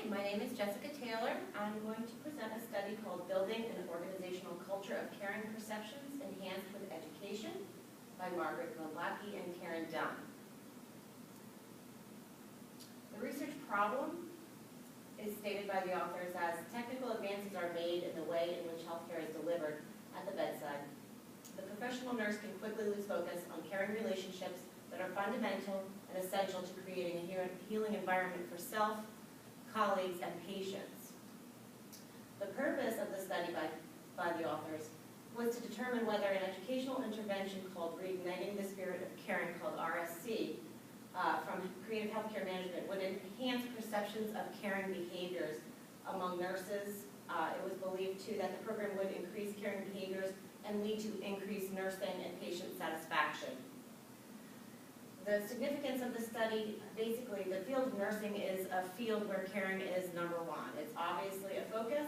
my name is Jessica Taylor. I'm going to present a study called Building an Organizational Culture of Caring Perceptions Enhanced with Education by Margaret Gladlacki and Karen Dunn. The research problem is stated by the authors as technical advances are made in the way in which healthcare is delivered at the bedside. The professional nurse can quickly lose focus on caring relationships that are fundamental and essential to creating a healing environment for self, colleagues, and patients. The purpose of the study by the authors was to determine whether an educational intervention called Reigniting the Spirit of Caring, called RSC, from Creative Healthcare Management would enhance perceptions of caring behaviors among nurses. It was believed, too, that the program would increase caring behaviors and lead to increased nursing and patient satisfaction. The significance of the study, basically, the field of nursing is a field where caring is number one. It's obviously a focus.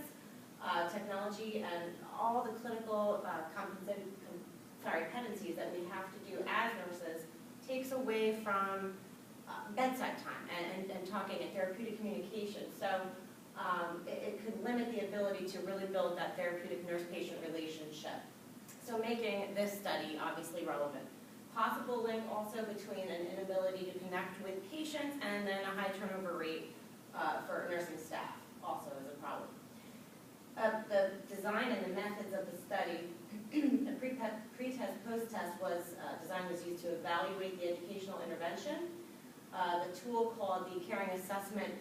Technology and all the clinical competencies that we have to do as nurses takes away from bedside time and talking and therapeutic communication. So it could limit the ability to really build that therapeutic nurse-patient relationship. So making this study obviously relevant. Possible link also between an inability to connect with patients and then a high turnover rate for nursing staff also is a problem. The design and the methods of the study, the pre-test, post-test design was used to evaluate the educational intervention. The tool called the Caring Assessment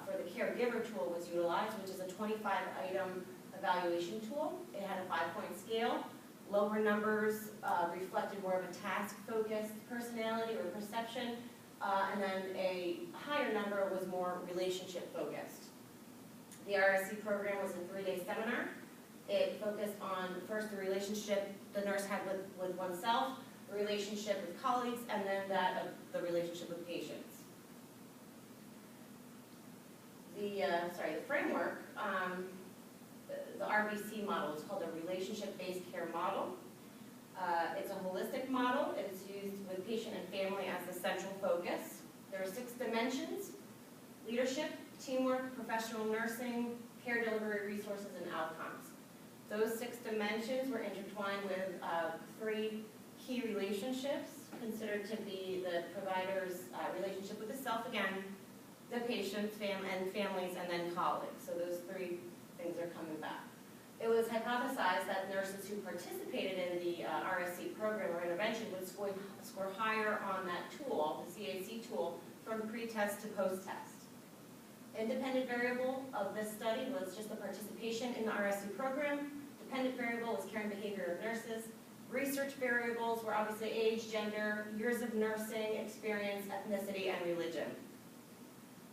for the Caregiver tool was utilized, which is a 25-item evaluation tool. It had a 5-point scale. Lower numbers reflected more of a task-focused personality or perception, and then a higher number was more relationship-focused. The RSC program was a 3-day seminar. It focused on, first, the relationship the nurse had with oneself, the relationship with colleagues, and then that of the relationship with patients. The framework, the RBC model is called a relationship-based care model. It's a holistic model. It's used with patient and family as the central focus. There are 6 dimensions: leadership, teamwork, professional nursing, care delivery resources, and outcomes. Those 6 dimensions were intertwined with 3 key relationships considered to be the provider's relationship with the self again, the patients, and families, and then colleagues. So those 3 things are coming back. It was hypothesized that nurses who participated in the RSC program or intervention would score higher on that tool, the CAC tool, from pre-test to post-test. Independent variable of this study was just the participation in the RSC program. Dependent variable was caring behavior of nurses. Research variables were obviously age, gender, years of nursing experience, ethnicity, and religion.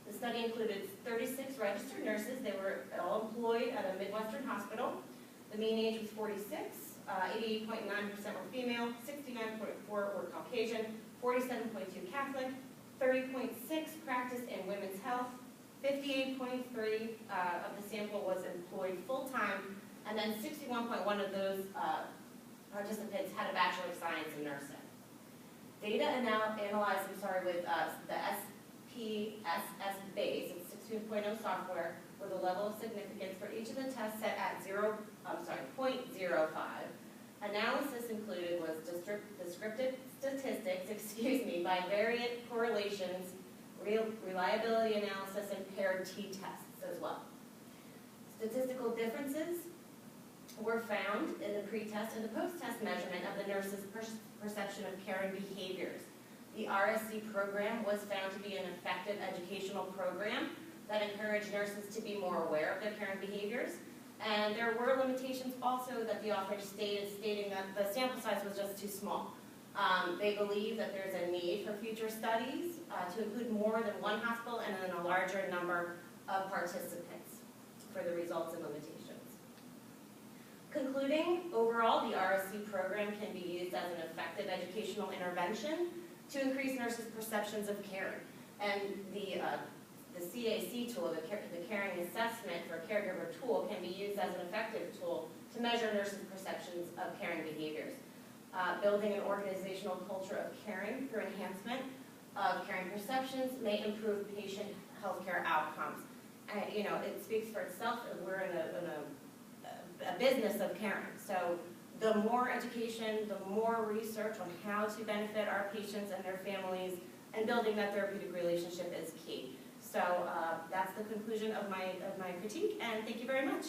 The study included 36 registered nurses. They were all employed at a Midwestern hospital. The mean age was 46. 88.9% were female, 69.4% were Caucasian, 47.2% Catholic, 30.6% practiced in women's health, 58.3% of the sample was employed full-time, and then 61.1% of those participants had a Bachelor of Science in Nursing. Data analyzed with the SPSS base, it's 16.0 software, with a level of significance for each of the tests set at 0.05. Analysis included was descriptive statistics, bivariate correlations, reliability analysis, and paired t-tests as well. Statistical differences were found in the pre-test and the post-test measurement of the nurse's perception of caring behaviors. The RSC program was found to be an effective educational program that encouraged nurses to be more aware of their caring behaviors. And there were limitations also that the author stated, stating that the sample size was just too small. They believe that there's a need for future studies to include more than one hospital and then a larger number of participants for the results and limitations. Concluding, overall, the RSC program can be used as an effective educational intervention to increase nurses' perceptions of caring. And the CAC tool, the Caring Assessment for Caregiver tool, can be used as an effective tool to measure nurses' perceptions of caring behaviors. Building an organizational culture of caring through enhancement of caring perceptions may improve patient healthcare outcomes. it speaks for itself, and we're in a business of caring. So the more education, the more research on how to benefit our patients and their families, and building that therapeutic relationship is key. So that's the conclusion of my critique, and thank you very much.